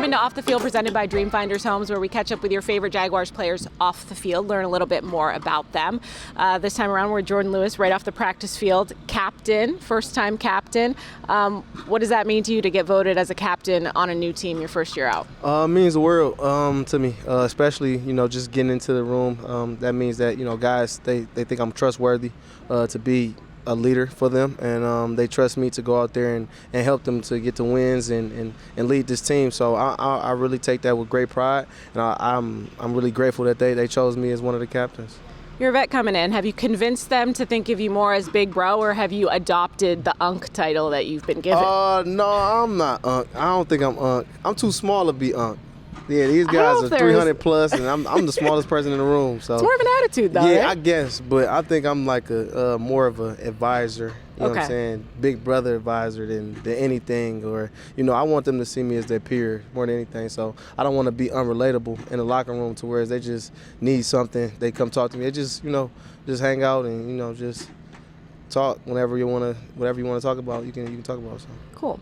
into Off the Field presented by Dreamfinders Homes, where we catch up with your favorite Jaguars players off the field, learn a little bit more about them. This time around, we're Jourdan Lewis right off the practice field. Captain, first-time captain. What does that mean to you to get voted as a captain on a new team your first year out? It means the world to me, especially, just getting into the room. That means that, guys, they think I'm trustworthy to be a leader for them, and they trust me to go out there and help them to get to wins and lead this team. So I really take that with great pride, and I'm really grateful that they chose me as one of the captains. You're a vet coming in. Have you convinced them to think of you more as Big Bro, or have you adopted the Unc title that you've been given? No, I'm not Unc. I don't think I'm Unc. I'm too small to be Unc. Yeah, these guys are 300 plus, and I'm the smallest person in the room. So it's more of an attitude, though. Yeah, right? I guess, but I think I'm like a more of an advisor. You know what I'm saying? Big brother advisor than anything. Or I want them to see me as their peer more than anything. So I don't want to be unrelatable in the locker room to where they just need something, they come talk to me. They just just hang out and just talk whatever you want to talk about. You can talk about. So. Cool.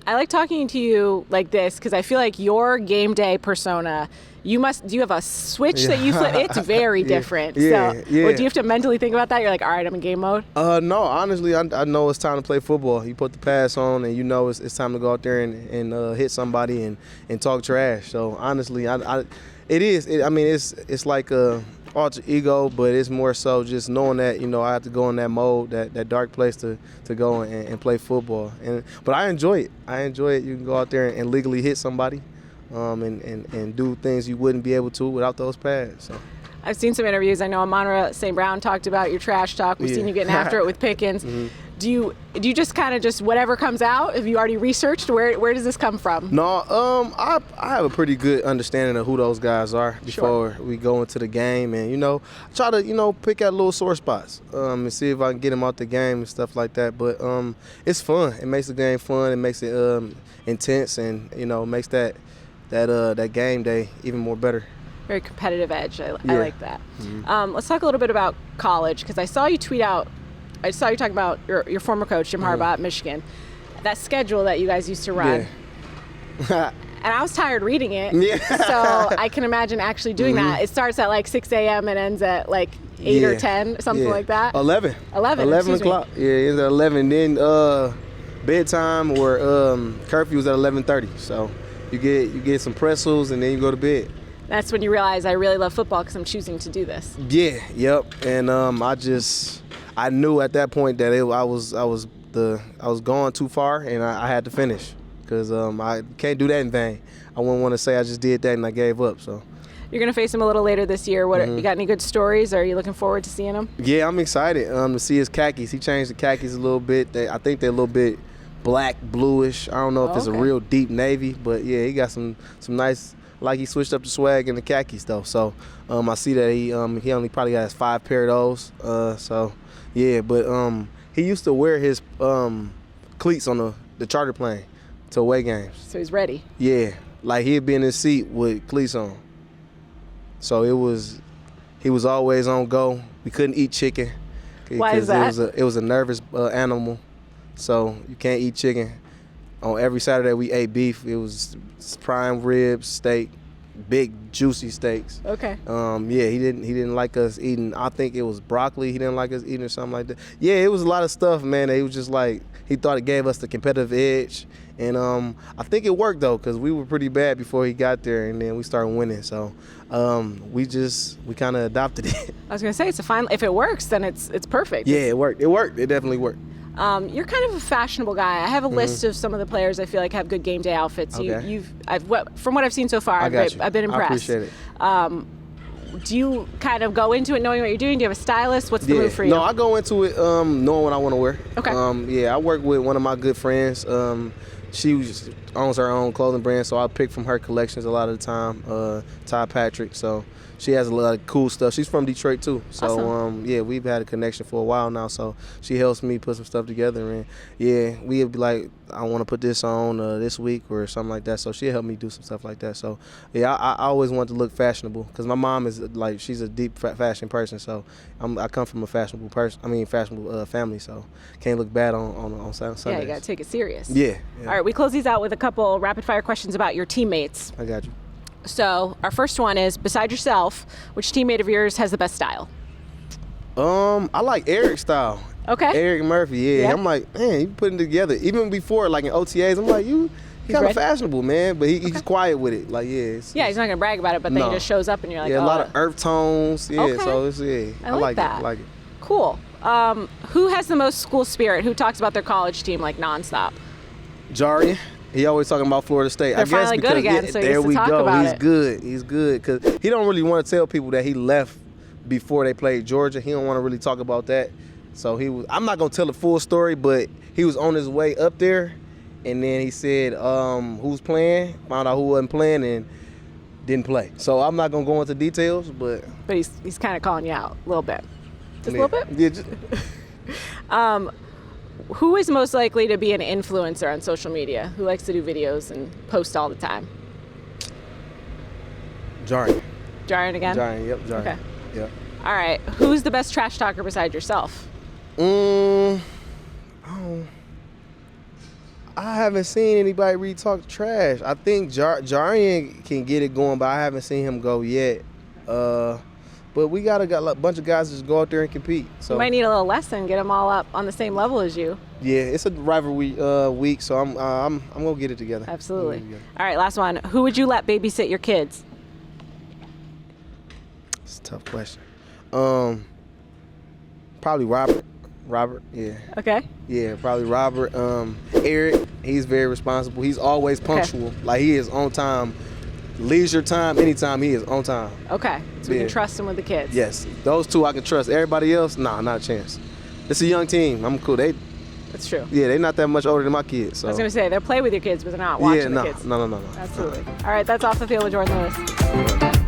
I like talking to you like this because I feel like your game day persona, do you have a switch that you flip? It's very different. Yeah. Do you have to mentally think about that? You're like, all right, I'm in game mode? No, honestly, I know it's time to play football. You put the pass on and it's time to go out there and hit somebody and talk trash. So honestly, it's like a alter ego, but it's more so just knowing that I have to go in that mode, that dark place to go and play football. But I enjoy it. You can go out there and legally hit somebody, and do things you wouldn't be able to without those pads. So. I've seen some interviews. I know Amon St. Brown talked about your trash talk. We've seen you getting after it with Pickens. Mm-hmm. Do you just kind of just whatever comes out? Have you already researched where does this come from? No, I have a pretty good understanding of who those guys are before we go into the game, and try to pick out little sore spots and see if I can get them out the game and stuff like that. But it's fun. It makes the game fun. It makes it intense, and makes that game day even more better. Very competitive edge. I like that. Mm-hmm. Let's talk a little bit about college, because I saw you talking about your former coach, Jim Harbaugh at Michigan, that schedule that you guys used to run. Yeah. And I was tired reading it, yeah. So I can imagine actually doing that. It starts at like 6 a.m. and ends at like 8 or 10, something like that. 11 o'clock. Yeah, it's at 11. Then bedtime or curfew is at 11:30. So you get some pretzels and then you go to bed. That's when you realize I really love football because I'm choosing to do this. Yeah, yep. And I knew at that point that I was going too far, and I had to finish, because I can't do that in vain. I wouldn't want to say I just did that and I gave up. So you're gonna face him a little later this year. You got any good stories? Are you looking forward to seeing him? Yeah, I'm excited to see his khakis. He changed the khakis a little bit. I think they're a little bit black, bluish. I don't know if it's a real deep navy, but yeah, he got some nice. Like, he switched up the swag and the khakis though. So I see that he only probably has 5 pair of those. So yeah, but he used to wear his cleats on the charter plane to away games. So he's ready. Yeah, like he'd be in his seat with cleats on. So he was always on go. We couldn't eat chicken. Why is that? It was a nervous animal, so you can't eat chicken. On every Saturday we ate beef. It was prime ribs, steak, big juicy steaks. Okay. Yeah, he didn't like us eating. I think it was broccoli. He didn't like us eating or something like that. Yeah, it was a lot of stuff, man. He was just like, he thought it gave us the competitive edge, and I think it worked though, because we were pretty bad before he got there, and then we started winning. So we kind of adopted it. I was gonna say, if it works, then it's perfect. Yeah, it worked. It definitely worked. You're kind of a fashionable guy. I have a list of some of the players I feel like have good game day outfits. Okay. From what I've seen so far, I've been impressed. I appreciate it. Do you kind of go into it knowing what you're doing? Do you have a stylist? What's the move for you? No, I go into it knowing what I want to wear. Okay. I work with one of my good friends. She owns her own clothing brand, so I pick from her collections a lot of the time. Ty Patrick, so she has a lot of cool stuff. She's from Detroit too, so awesome. We've had a connection for a while now. So she helps me put some stuff together, and we'd be like, I want to put this on this week or something like that. So she'll help me do some stuff like that. So I always want to look fashionable, because my mom is like, she's a deep fashion person. So I come from a fashionable family. So can't look bad on Sundays. Yeah, you gotta take it serious. Yeah. All right. right, we close these out with a couple rapid fire questions about your teammates. I got you. So our first one is, beside yourself, which teammate of yours has the best style? I like Eric's style. Okay. Eric Murphy, yeah. Yeah. I'm like, man, you putting it together. Even before, like in OTAs, I'm like, you kind of ready? fashionable, man. But he's quiet with it. Like, yeah. Yeah, he's not gonna brag about it, but then No. he just shows up and you're like, Yeah, oh. a lot of earth tones. Yeah, Okay. so it's, yeah. I like that. it. I like it. Cool. Who has the most school spirit? Who talks about their college team like nonstop? Jarian, he always talking about Florida State. They're finally good again, so he there gets to we talk go. about He's it. good. He's good because he don't really want to tell people that he left before they played Georgia. He don't want to really talk about that. So I'm not gonna tell the full story, but he was on his way up there, and then he said who's playing, found out who wasn't playing, and didn't play. So I'm not gonna go into details, but he's kind of calling you out a little bit. Just yeah. a little bit? Yeah, just, Who is most likely to be an influencer on social media? Who likes to do videos and post all the time? Jarian. Jarian again? Jarian, yep, Jarian. Okay. Yep. All right. Who's the best trash talker beside yourself? I haven't seen anybody really talk trash. I think Jarian can get it going, but I haven't seen him go yet. But we got a bunch of guys that just go out there and compete. So You might need a little lesson, get them all up on the same level as you. yeah, it's a rivalry week, so I'm gonna get it together. Absolutely. I'm gonna get it together. All right, last one. Who would you let babysit your kids? It's a tough question. Probably Robert. Robert, yeah. Okay. Yeah, probably Robert. Eric, he's very responsible. He's always punctual. Like, he is on time. Leisure time, anytime, he is on time. Okay. So we Yeah. can trust him with the kids. Yes, those two I can trust. Everybody else, nah, not a chance. It's a young team. I'm cool. That's true. They're not that much older than my kids. So. I was going to say, they'll play with your kids, but they're not watching yeah, the no, kids. no. Absolutely. All right, that's Off the Field with Jourdan Lewis.